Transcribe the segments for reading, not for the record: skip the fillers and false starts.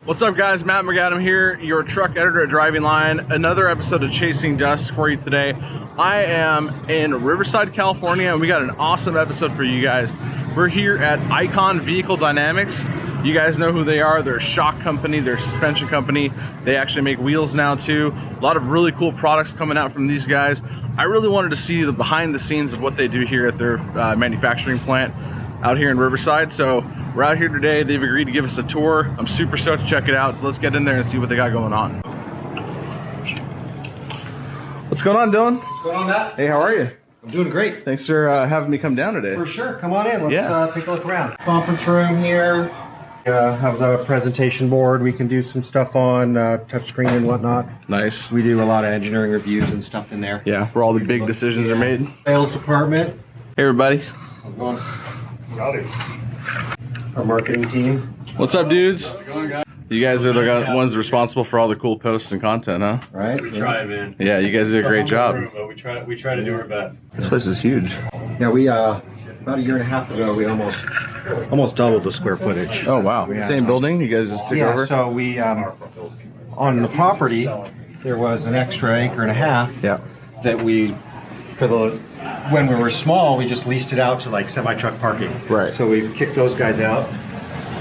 What's up guys, Matt McAdam here, your truck editor at Driving Line. Another episode of Chasing Dust for you today. I am in Riverside, California, and we got an awesome episode for you guys. We're here at Icon Vehicle Dynamics. You guys know who they are. They're a shock company, they're a suspension company. They actually make wheels now too. A lot of really cool products coming out from these guys. I really wanted to see the behind the scenes of what they do here at their manufacturing plant out here in Riverside. So we're out here today. They've agreed to give us a tour. I'm super stoked to check it out. So let's get in there and see what they got going on. What's going on, Dylan? What's going on, Matt? Hey, how are you? I'm doing great. Thanks for having me come down today. For sure. Come on in. Let's take a look around. Conference room here. Have the presentation board we can do some stuff on, touchscreen and whatnot. Nice. We do a lot of engineering reviews and stuff in there. Yeah, where all the big decisions are made. Sales department. Hey, everybody. How's it going? Howdy. Our marketing team. What's up, dudes? How's it going, guys? You guys are the ones responsible for all the cool posts and content, huh? Right? We try, man. Yeah, you guys do a great job. Room, but we try to do our best. This place is huge. Yeah, we about a year and a half ago we almost doubled the square footage. Oh wow. Yeah. Same building? You guys just took Yeah, over? so we on the property there was an extra acre and a half. Yeah. That we when we were small, we just leased it out to like semi-truck parking. Right. So we kicked those guys out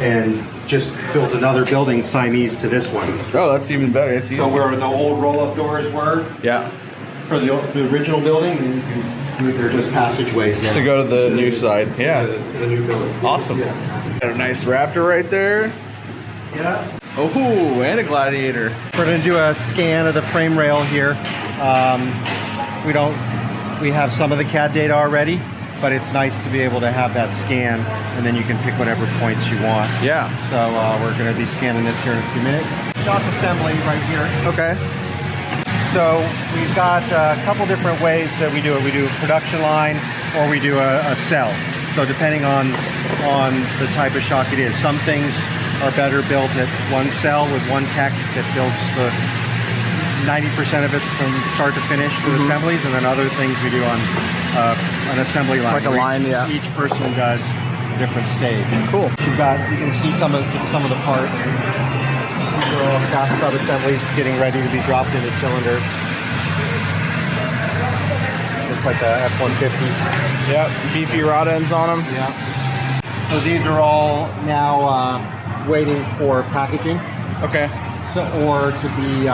and just built another building Siamese to this one. Oh, that's even better. It's easy. So where the old roll-up doors were Yeah. for the original building, they're just passageways now. To go to the new side. Yeah. The new building. Awesome. Yeah. Got a nice Raptor right there. Yeah. Oh, and a Gladiator. We're going to do a scan of the frame rail here. We have some of the CAD data already, but it's nice to be able to have that scan, and then you can pick whatever points you want. Yeah. So we're going to be scanning this here in a few minutes. Shock assembly right here. Okay. So we've got a couple different ways that we do it. We do a production line, or we do a cell. So depending on the type of shock it is. Some things are better built at one cell with one tech that builds the 90% of it from start to finish with assemblies, and then other things we do on an assembly line. Like a line, yeah. Each person does a different stage. Cool. You can see some of the parts. These are all fast sub assemblies getting ready to be dropped into cylinders. Looks like a F-150. Yep. Beefy rod ends on them. Yeah. So these are all now waiting for packaging. Okay. So, or to be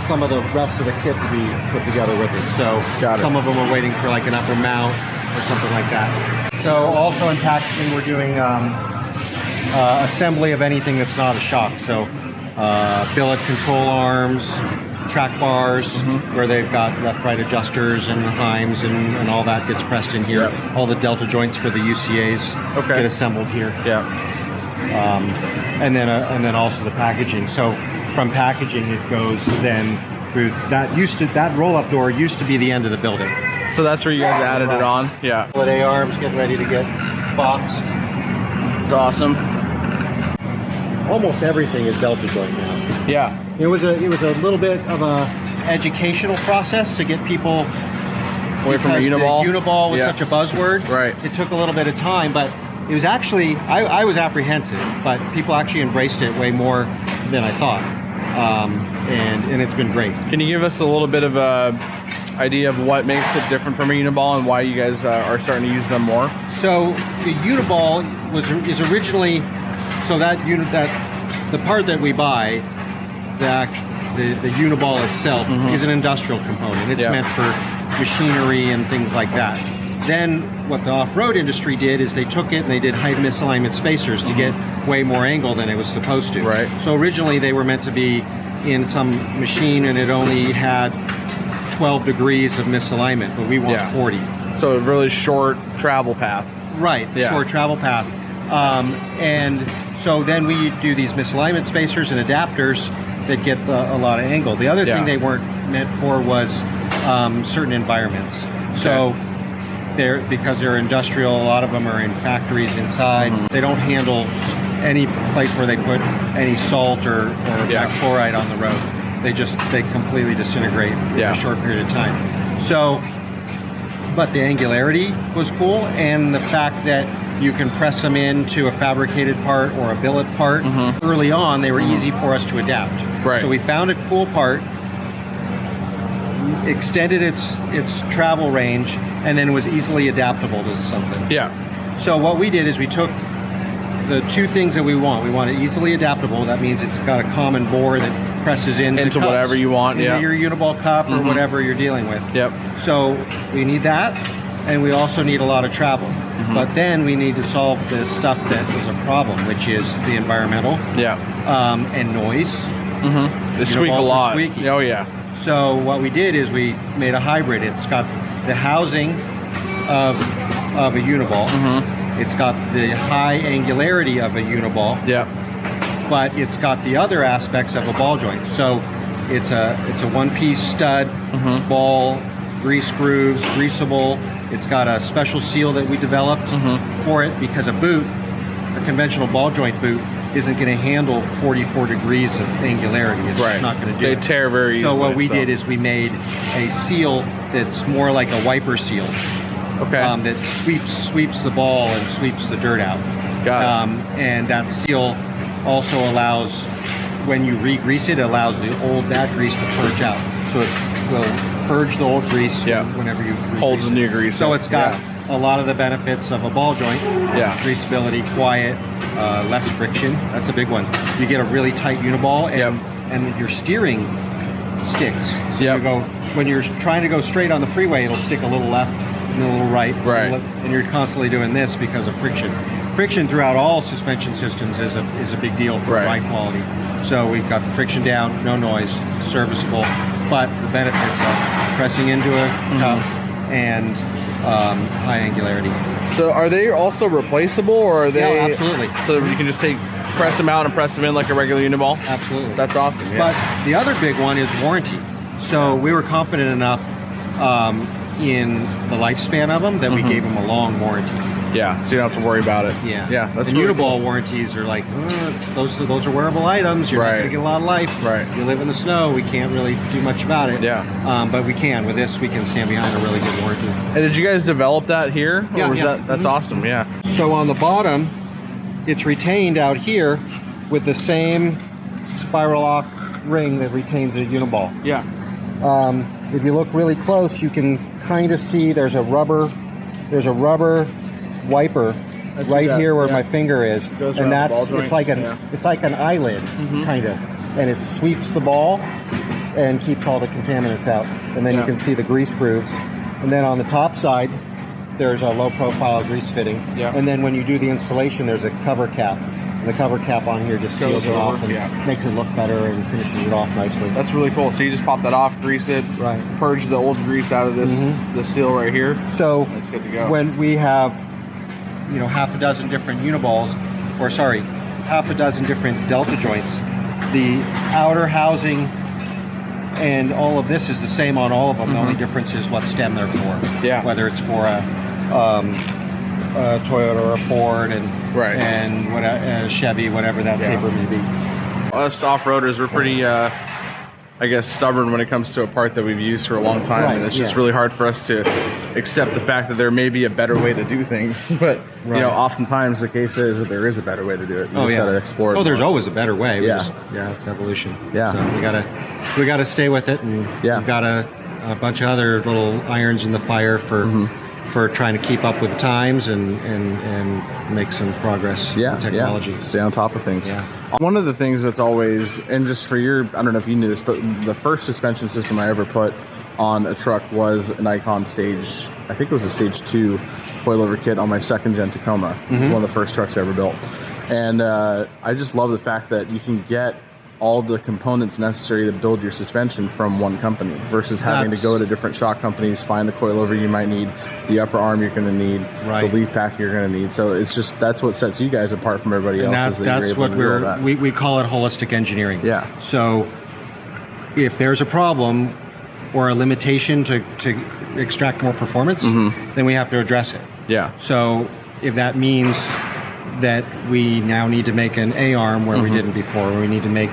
some of the rest of the kit to be put together with it. So some of them are waiting for like an upper mount or something like that. So also in packaging we're doing assembly of anything that's not a shock. So billet control arms, track bars, where they've got left-right adjusters and heims and all that gets pressed in here. Yep. All the delta joints for the UCAs get assembled here. Yeah. And then also the packaging. So from packaging it goes then through that roll-up door used to be the end of the building. So that's where you guys added it on? Yeah. Holiday arms getting ready to get boxed. It's awesome. Almost everything is delta joint now. Yeah. It was a little bit of a educational process to get people away from the Uniball. The Uniball was such a buzzword. Right. It took a little bit of time, but it was actually, I was apprehensive, but people actually embraced it way more than I thought. And it's been great. Can you give us a little bit of a idea of what makes it different from a Uniball and why you guys are starting to use them more? So the Uniball is originally, so that the part that we buy, the Uniball itself is an industrial component. It's meant for machinery and things like that. Then what the off-road industry did is they took it and they did high misalignment spacers to get way more angle than it was supposed to. Right. So originally they were meant to be in some machine and it only had 12 degrees of misalignment, but we want 40. So a really short travel path. Right, short travel path. And so then we do these misalignment spacers and adapters that get a lot of angle. The other thing they weren't meant for was certain environments. So because they're industrial, a lot of them are in factories inside. They don't handle any place where they put any salt or black chloride on the road. They completely disintegrate in a short period of time. So, but the angularity was cool, and the fact that you can press them into a fabricated part or a billet part. Early on, they were easy for us to adapt. Right. So we found a cool part, extended its travel range, and then was easily adaptable to something. Yeah. So what we did is we took the two things that we want. We want it easily adaptable. That means it's got a common bore that presses into cups, whatever you want. into Yeah. your uniball cup or whatever you're dealing with. Yep. So we need that, and we also need a lot of travel. But then we need to solve this stuff that is a problem, which is the environmental and noise. They squeak a Uniballs are lot. squeaky. Oh yeah. So what we did is we made a hybrid. It's got the housing of a uniball. It's got the high angularity of a uniball. Yeah. But it's got the other aspects of a ball joint. So it's a one-piece stud, ball, grease grooves, greasable. It's got a special seal that we developed for it, because a boot, a conventional ball joint boot, isn't going to handle 44 degrees of angularity. It's just not going to do it. They tear very easily. So what we did is we made a seal that's more like a wiper seal. Okay. That sweeps the ball and sweeps the dirt out. Got it. And that seal also allows, when you re-grease it, allows that grease to purge out. So it will purge the old grease whenever you holds the new grease. So it's got a lot of the benefits of a ball joint. Yeah. Greasability, quiet, less friction. That's a big one. You get a really tight uniball, and your steering sticks. So you go, when you're trying to go straight on the freeway, it'll stick a little left and a little right. And you're constantly doing this because of friction. Friction throughout all suspension systems is a big deal for ride quality. So we've got the friction down, no noise, serviceable, but the benefits of pressing into a cup and high angularity. So are they also replaceable, or are they? Yeah, absolutely. So you can just press them out and press them in like a regular uniball? Absolutely. That's awesome. Yeah. But the other big one is warranty. So we were confident enough in the lifespan of them that we gave them a long warranty. Yeah, so you don't have to worry about it. Yeah. That's and really uniball warranties are like, those are wearable items. You're not going to get a lot of life. Right. You live in the snow. We can't really do much about it. Yeah. But we can. With this, we can stand behind a really good warranty. And did you guys develop that here? Yeah. Or was that's awesome. Yeah. So on the bottom, it's retained out here with the same spiral lock ring that retains a uniball. Yeah. If you look really close, you can kind of see there's a rubber wiper right here where my finger is, and that's it's like an eyelid kind of, and it sweeps the ball and keeps all the contaminants out. And then you can see the grease grooves, and then on the top side there's a low profile grease fitting, and then when you do the installation there's a cover cap. The cover cap on here just seals it off and makes it look better and finishes it off nicely. That's really cool. So you just pop that off, grease it, purge the old grease out of this seal right here. So that's good to go. When we have, half a dozen different different delta joints, the outer housing and all of this is the same on all of them. The only difference is what stem they're for. Yeah. Whether it's for a Toyota or a Ford and what a Chevy, whatever that taper may be. Us off-roaders, we're pretty I guess stubborn when it comes to a part that we've used for a long time, and it's just really hard for us to accept the fact that there may be a better way to do things. But oftentimes the case is that there is a better way to do it. You just gotta explore it. There's always a better way. It's evolution. So we gotta stay with it, and we've got a bunch of other little irons in the fire for trying to keep up with times and make some progress in technology. Stay on top of things. One of the things that's always, and just for your, I don't know if you knew this, but the first suspension system I ever put on a truck was an Icon stage, I think it was a stage 2 coilover kit on my second gen Tacoma. One of the first trucks I ever built. And I just love the fact that you can get all the components necessary to build your suspension from one company versus having to go to different shock companies, find the coilover you might need, the upper arm you're going to need, the leaf pack you're going to need. So it's just, that's what sets you guys apart from everybody else. That's what we call it holistic engineering. So if there's a problem or a limitation to extract more performance, then we have to address it. So if that means that we now need to make an A-arm where we didn't before, or we need to make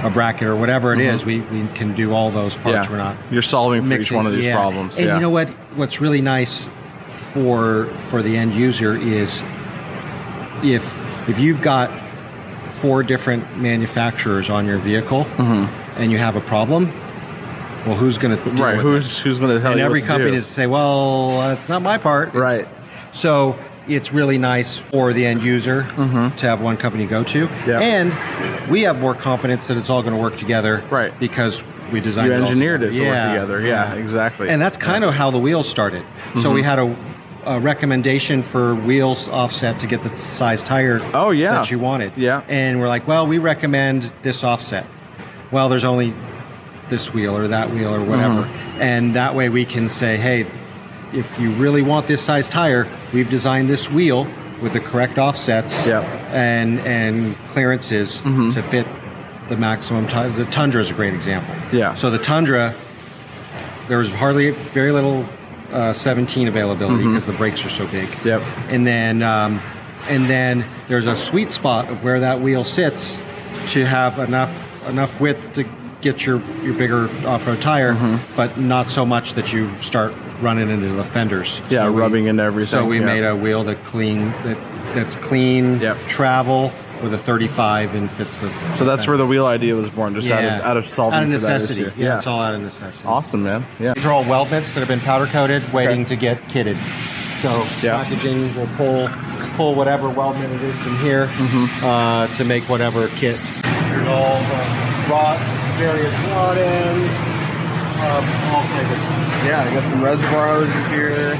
a bracket or whatever it is, we can do all those parts. We're not You're solving for each one of these problems. And you know what's really nice for the end user is if you've got 4 different manufacturers on your vehicle and you have a problem, well, who's going to deal with it? Who's going to tell and you every what to company do? is to say, well, it's not my part. Right. So it's really nice for the end user to have one company to go to. Yeah. And we have more confidence that it's all going to work together. Right. Because we designed You it all engineered it to together. work together. Yeah, exactly. And that's kind of how the wheels started. So we had a recommendation for wheels offset to get the size tire that you wanted. Yeah. And we're like, well, we recommend this offset. Well, there's only this wheel or that wheel or whatever. And that way we can say, hey, if you really want this size tire, we've designed this wheel with the correct offsets and clearances to fit the maximum tire. The Tundra is a great example. Yeah. So the Tundra, there was very little 17 availability because the brakes are so big. Yep. And then there's a sweet spot of where that wheel sits to have enough width to get your bigger off-road tire, but not so much that you start running into the fenders. Yeah, So rubbing into everything. So we made a wheel that's clean, travel with a 35 and fits the. So that's where the wheel idea was born, just out of solving out of for that necessity. issue. Yeah, it's all out of necessity. Awesome, man. Yeah. These are all weldments that have been powder coated, waiting to get kitted. So packaging will pull whatever weldment it is from here to make whatever kit. There's all various rod ends, all kinds of stuff. Yeah, I got some reservoir hoses here.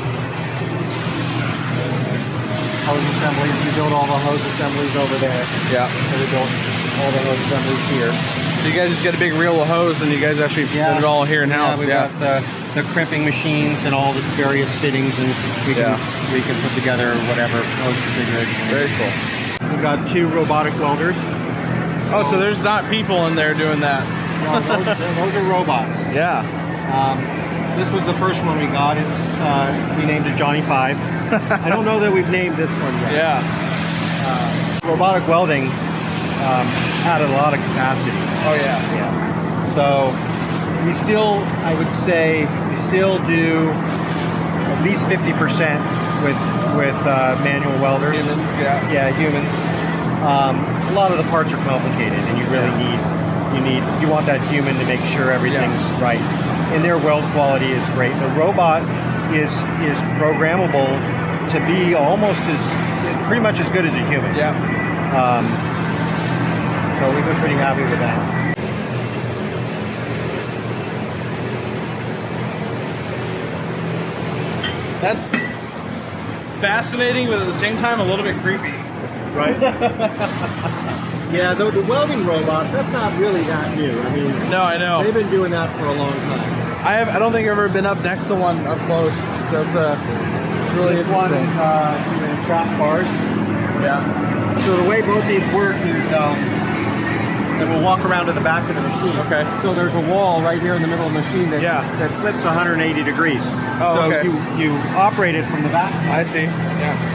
Hose assemblies. We build all the hose assemblies over there. Yeah. So we built all the hose assemblies here. So you guys just get a big reel of hose and you guys actually put it all here in house. We've got the crimping machines and all the various fittings, and we can put together whatever hose configuration. Very cool. We've got 2 robotic welders. Oh, so there's not people in there doing that. No, those are robots. Yeah. This was the first one we got. We named it Johnny 5. I don't know that we've named this one yet. Yeah. Robotic welding added a lot of capacity. Oh yeah. So we still, I would say, do at least 50% with manual welders. Humans, Yeah, humans. A lot of the parts are complicated, and you really you want that human to make sure everything's right. And their weld quality is great. The robot is programmable to be almost pretty much as good as a human. Yeah. So we've been pretty happy with that. That's fascinating, but at the same time a little bit creepy. Right? Yeah, the welding robots, that's not really that new. I mean, No, I know. they've been doing that for a long time. I don't think I've ever been up next to one up close, so it's really This one interesting. doing trap bars. Yeah. So the way both these work is that we'll walk around to the back of the machine. Okay. So there's a wall right here in the middle of the machine that flips 180 degrees. Oh, so okay. you operate it from the back. I see. Yeah.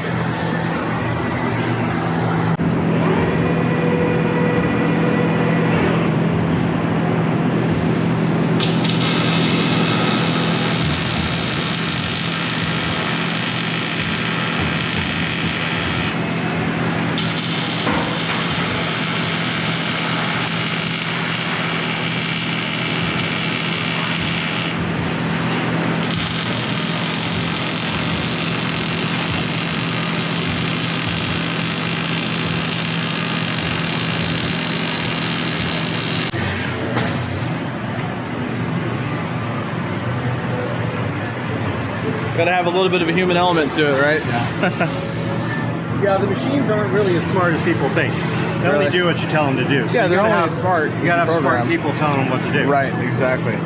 Gotta have a little bit of a human element to it, right? Yeah. Yeah, the machines aren't really as smart as people think. They only do what you tell them to do. So Yeah, you they're gotta only have smart. You gotta have smart people telling them what to do. Right, exactly.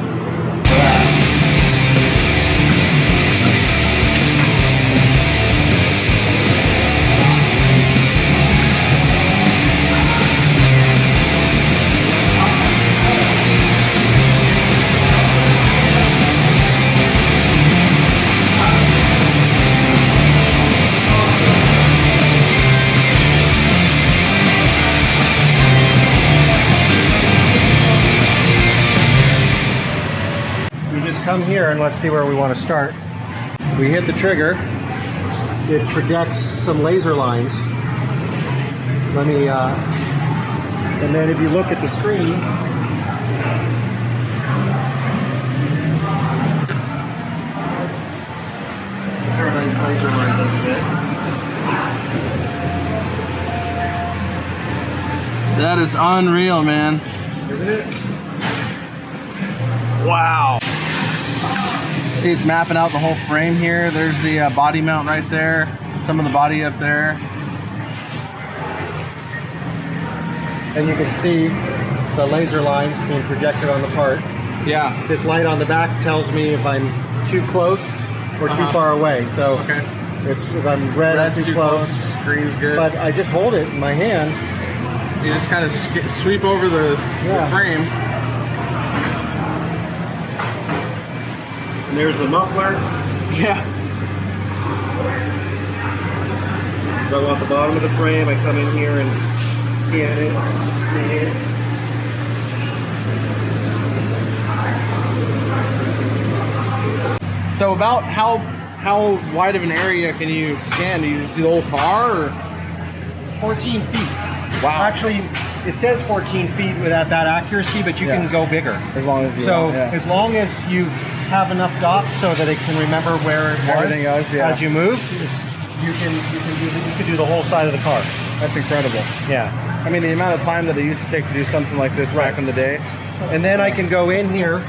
Come here and let's see where we want to start. We hit the trigger. It projects some laser lines Let me, and then if you look at the screen, that is unreal, man. isn't it? Wow. See, it's mapping out the whole frame here. There's the body mount right there. Some of the body up there. And you can see the laser lines being projected on the part. Yeah. This light on the back tells me if I'm too close or too far away. So Okay. if I'm red, Red's too close. Green's good. But I just hold it in my hand. You just kind of sweep over the frame. And there's the muffler. Yeah. So I want the bottom of the frame. I come in here and scan it. So about how wide of an area can you scan? Do you just do the whole car or? 14 feet. Wow. Actually, it says 14 feet without that accuracy, but you can go bigger. As long as you as long as you have enough dots so that it can remember where it everything goes, as you move, you can do the whole side of the car. That's incredible. Yeah. I mean, the amount of time that it used to take to do something like this back in the day. And then I can go in here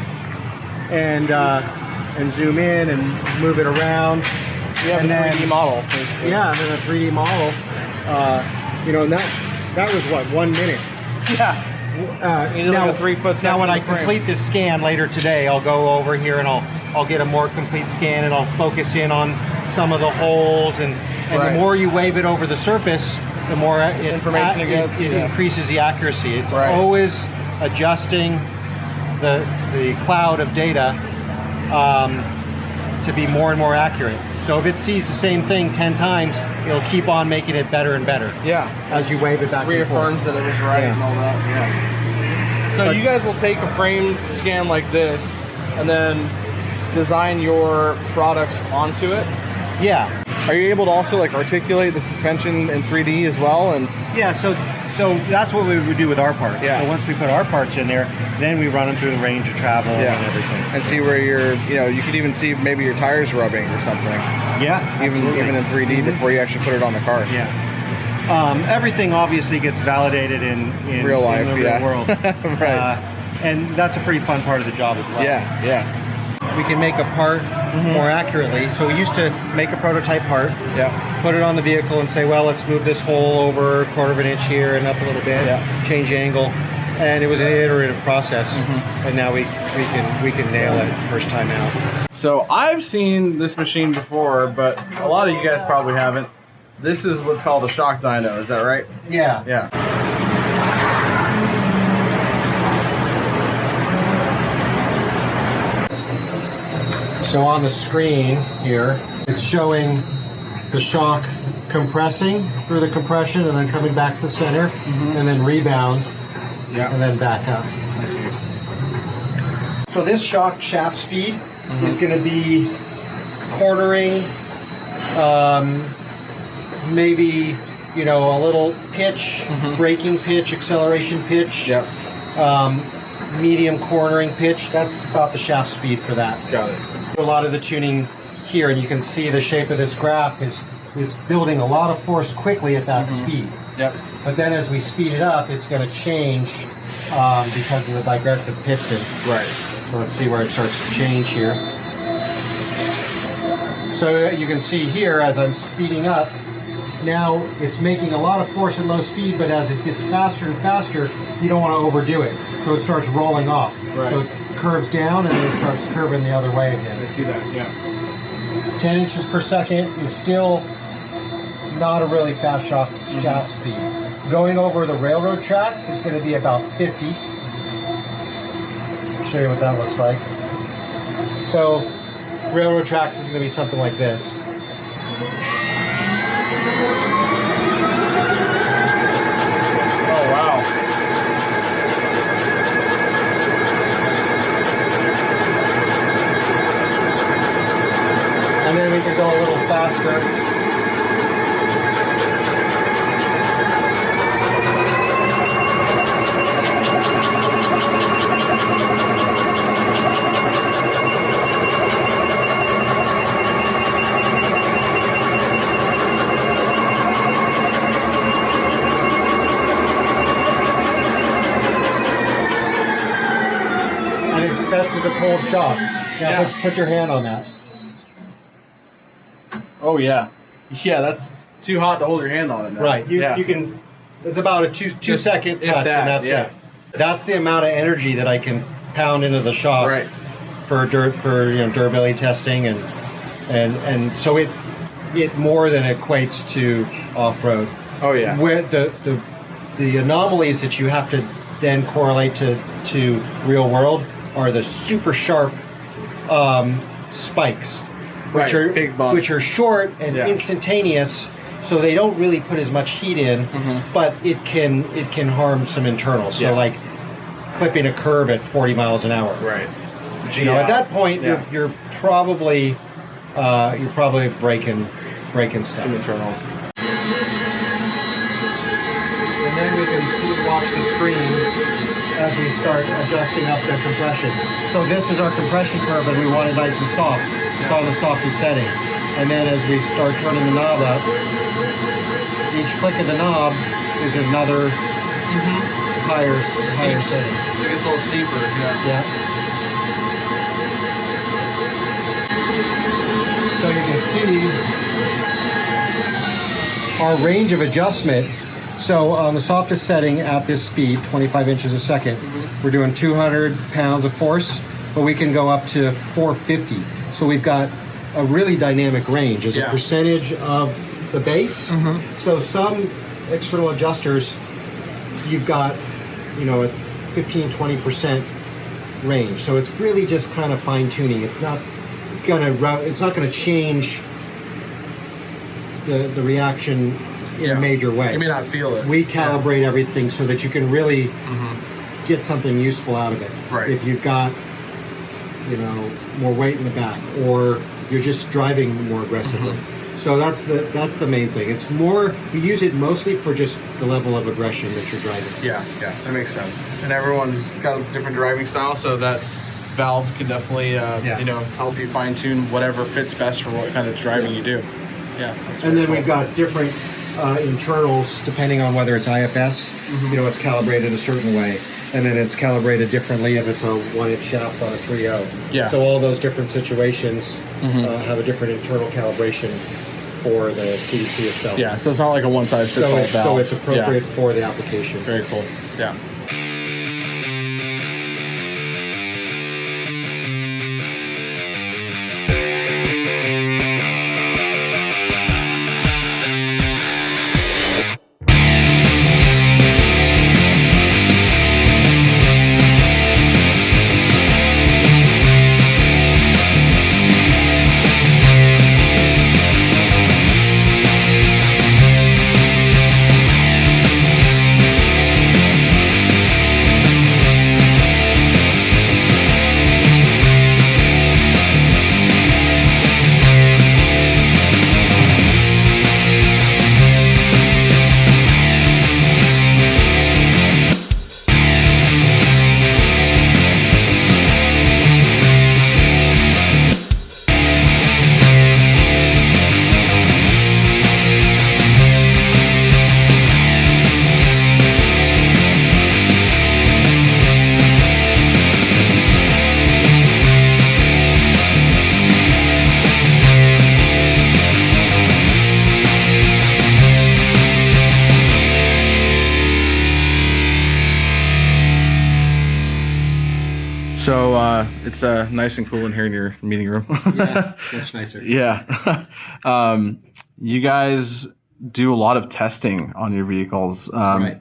and zoom in and move it around. You have and a 3D model. Basically. Yeah, and then a 3D model. You know, and that was what, 1 minute. Yeah. Now, like a 3 foot. now when I complete this scan later today, I'll go over here and I'll get a more complete scan and I'll focus in on some of the holes and the more you wave it over the surface, the more information it gets. It increases the accuracy. It's always adjusting the cloud of data to be more and more accurate. So if it sees the same thing 10 times, it'll keep on making it better and better. Yeah. As you wave it back and forth. Reaffirms that it was right and all that. Yeah. So you guys will take a frame scan like this and then design your products onto it? Yeah. Are you able to also like articulate the suspension in 3D as well? And yeah, so that's what we would do with our parts. Yeah. So once we put our parts in there, then we run them through the range of travel and everything. And see where you could even see maybe your tires rubbing or something. Yeah, even in 3D before you actually put it on the car. Yeah. Everything obviously gets validated in real life, in the real world. Right. And that's a pretty fun part of the job as well. Yeah, yeah. We can make a part more accurately. So we used to make a prototype part, put it on the vehicle and say, well, let's move this hole over a quarter of an inch here and up a little bit, change angle. And it was an iterative process. And now we can nail it first time out. So I've seen this machine before, but a lot of you guys probably haven't. This is what's called a shock dyno, is that right? Yeah. Yeah. So on the screen here, it's showing the shock compressing through the compression and then coming back to the center and then rebound and then back up. I see. So this shock shaft speed is going to be cornering, maybe, you know, a little pitch, braking pitch, acceleration pitch. Yep. Medium cornering pitch. That's about the shaft speed for that. Got it. A lot of the tuning here, and you can see the shape of this graph is building a lot of force quickly at that speed. Yep. But then as we speed it up, it's going to change because of the digressive piston. Right. So let's see where it starts to change here. So you can see here as I'm speeding up, now it's making a lot of force at low speed, but as it gets faster and faster, you don't want to overdo it. So it starts rolling off. Right. So it curves down and then it starts curving the other way again. I see that, yeah. 10 inches per second is still not a really fast shaft speed. Going over the railroad tracks is going to be about 50. I'll show you what that looks like. So railroad tracks is going to be something like this. Oh, wow. And then we can go a little faster. is a cold shock. Now put your hand on that. Oh yeah. Yeah, that's too hot to hold your hand on it now. Right. You can. It's about a two second touch, and that's it. That's the amount of energy that I can pound into the shock. Right. For durability testing, and so it more than equates to off-road. Oh yeah. Where the anomalies that you have to then correlate to real world are the super sharp spikes, which are big bumps, which are short and instantaneous, so they don't really put as much heat in, but it can harm some internals. So like clipping a curb at 40 miles an hour. Right. You know, at that point, you're probably breaking stuff. Some internals. And then we can watch the screen as we start adjusting up the compression. So this is our compression curve, and we want it nice and soft. It's on the softest setting. And then as we start turning the knob up, each click of the knob is another higher setting. It gets a little steeper. Yeah. So you can see our range of adjustment. So on the softest setting at this speed, 25 inches a second, we're doing 200 pounds of force, but we can go up to 450. So we've got a really dynamic range as a percentage of the base. So some external adjusters, you've got, a 15-20% range. So it's really just kind of fine tuning. It's not gonna change the reaction in a major way. You may not feel it. We calibrate everything so that you can really get something useful out of it. Right. If you've got more weight in the back, or you're just driving more aggressively. So that's the main thing. It's more, we use it mostly for just the level of aggression that you're driving. Yeah, that makes sense. And everyone's got a different driving style, so that valve can definitely help you fine tune whatever fits best for what kind of driving you do. Yeah. And then we've got different internals depending on whether it's IFS. It's calibrated a certain way, and then it's calibrated differently if it's a 1-inch shaft on a 3.0. Yeah. So all those different situations have a different internal calibration for the CDC itself. Yeah. So it's not like a one-size-fits-all valve. So it's appropriate for the application. Very cool. Yeah. So it's nice and cool in here in your meeting room. Yeah, much nicer. Yeah. You guys do a lot of testing on your vehicles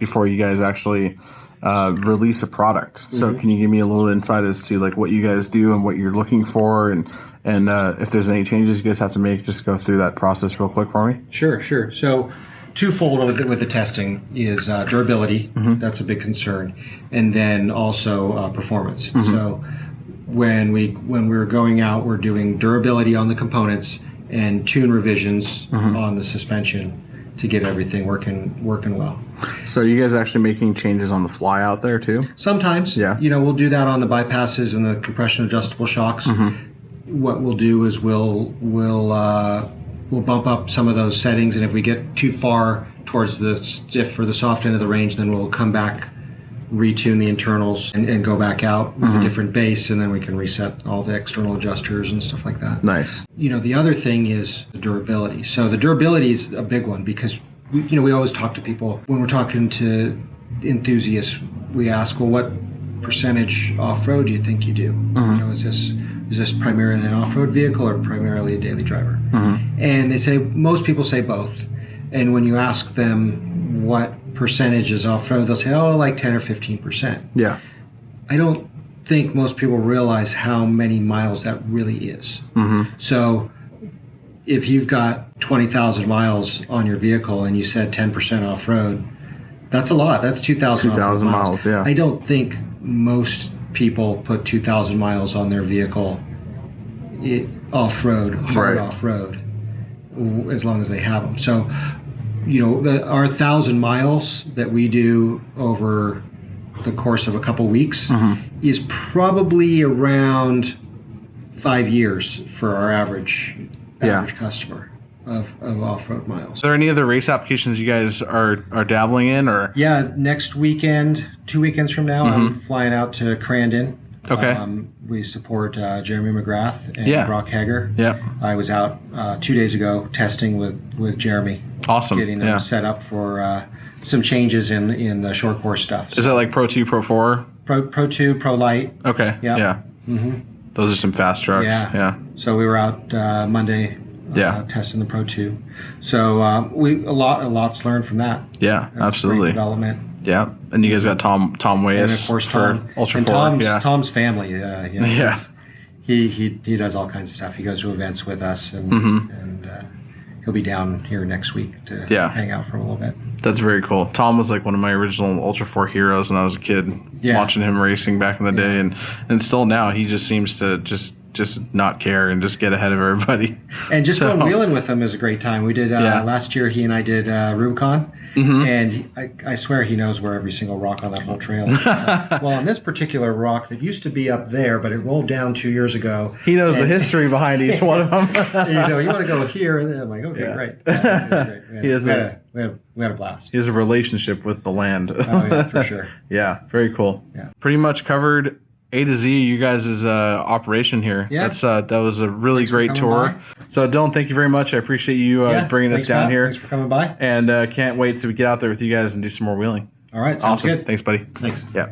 before you guys actually release a product. So can you give me a little insight as to like what you guys do and what you're looking for, and if there's any changes you guys have to make, just go through that process real quick for me? Sure. So twofold with the testing is durability. That's a big concern, and then also performance. So when we're going out, we're doing durability on the components and tune revisions on the suspension to get everything working well. So you guys actually making changes on the fly out there too? Sometimes, we'll do that on the bypasses and the compression adjustable shocks. What we'll do is we'll bump up some of those settings, and if we get too far towards the stiff or the soft end of the range, then we'll come back retune the internals and go back out with a different base, and then we can reset all the external adjusters and stuff like that. Nice. The other thing is the durability. So the durability is a big one because we always talk to people when we're talking to enthusiasts. We ask, well, what percentage off-road do you think you do? Is this primarily an off-road vehicle or primarily a daily driver? And they say, most people say both. And when you ask them what percentage is off-road, they'll say, oh, like 10 or 15%. Yeah. I don't think most people realize how many miles that really is. So if you've got 20,000 miles on your vehicle and you said 10% off-road, that's a lot. That's 2,000 miles, yeah. I don't think most people put 2,000 miles on their vehicle off-road, hard off-road, as long as they have them. So, our 1,000 miles that we do over the course of a couple weeks is probably around 5 years for our average customer of off-road miles. Are there any other race applications you guys are dabbling in, or? Yeah, next weekend, 2 weekends from now, I'm flying out to Crandon. Okay. We support Jeremy McGrath and Brock Hager. Yeah. I was out 2 days ago testing with Jeremy. Awesome. Getting them set up for some changes in the short course stuff. Is that like Pro 2, Pro 4? Pro 2, Pro Light. Okay. Yep. Yeah. Those are some fast trucks. Yeah. So we were out Monday testing the Pro 2. So a lot's learned from that. Yeah, That's absolutely. great development. Yeah, and you guys got Tom Wayes, and of course for Tom, Ultra and 4. Tom's family. He does all kinds of stuff. He goes to events with us, and he'll be down here next week to hang out for a little bit. That's very cool. Tom was like one of my original Ultra 4 heroes when I was a kid, watching him racing back in the day, and still now he just seems to just not care and just get ahead of everybody. And just going wheeling with him is a great time. We did last year. He and I did Rubicon, and I swear he knows where every single rock on that whole trail is. Well, on this particular rock that used to be up there, but it rolled down 2 years ago. He knows the history behind each one of them. You want to go here, and then I'm like, okay, great. Great. We had a blast. He has a relationship with the land. Oh yeah, for sure. Yeah, very cool. Yeah. Pretty much covered A to Z, you guys' operation here. Yeah. That was a really great tour. By. So Dylan, thank you very much. I appreciate you bringing us down here. Thanks for coming by. And can't wait to get out there with you guys and do some more wheeling. All right, sounds awesome. good. Thanks, buddy. Thanks. Yeah.